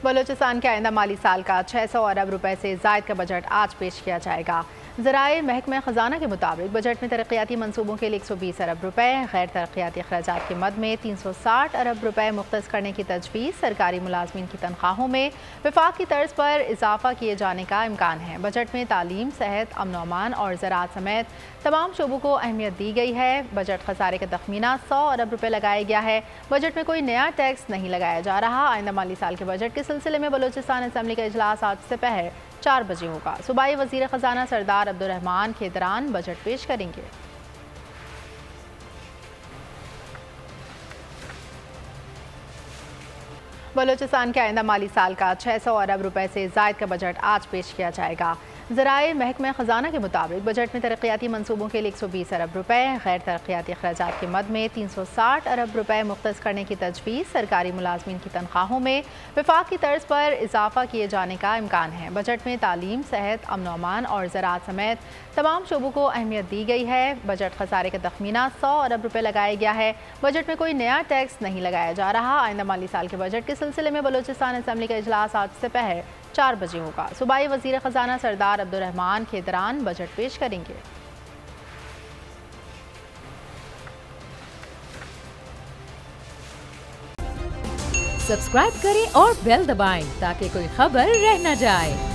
बलूचिस्तान के आइंदा माली साल का 600 अरब रुपए से ज़ायद का बजट आज पेश किया जाएगा। ज़राए महकमा ख़जाना के मुताबिक बजट में तरक्याती मनसूबों के लिए 120 अरब रुपए, गैर तरक्याती अखराजात के मद में 360 अरब रुपए मुख्तस करने की तजवीज़, सरकारी मुलाजमीन की तनख्वाहों में वफाक की तर्ज पर इजाफा किए जाने का इम्कान है। बजट में तालीम, सेहत, अमन व अमान और ज़राअत समेत तमाम शोबों को अहमियत दी गई है। बजट खसारे का तखमीना 100 अरब रुपए लगाया गया है। बजट में कोई नया टैक्स नहीं लगाया जा रहा। आइंदा माली साल के बजट के सिलसिले में बलूचिस्तान असम्बली का इजलास आज दोपहर 4 बजे होगा। सूबाई वज़ीर ख़जाना सरदार अब्दुर्रहमान खेदरान बजट पेश करेंगे। बलूचिस्तान के आइंदा माली साल का 600 अरब रुपए से ज़ायद का बजट आज पेश किया जाएगा। ज़राए महकमा ख़जाना के मुताबिक बजट में तरक्याती मनसूबों के लिए 120 अरब रुपए, गैर तरक्याती अखराजात के मद में 360 अरब रुपए मुख्तस करने की तजवीज़, सरकारी मुलाजमीन की तनख्वाहों में वफाक की तर्ज पर इजाफा किए जाने का इम्कान है। बजट में तालीम, सेहत, अमन व अमान और ज़राअत समेत तमाम शोबों को अहमियत दी गई है। बजट खसारे का तखमीना 100 अरब रुपए लगाया गया है। बजट में कोई नया टैक्स नहीं लगाया जा रहा। आइंदा माली साल के बजट के सिलसिले में बलूचिस्तान असम्बली का इजलास आज दोपहर 4 बजे होगा। सूबाई वज़ीर ख़जाना सरदार अब्दुर्रहमान खेदरान बजट पेश करेंगे। सब्सक्राइब करें और बेल दबाएं ताकि कोई खबर रह न जाए।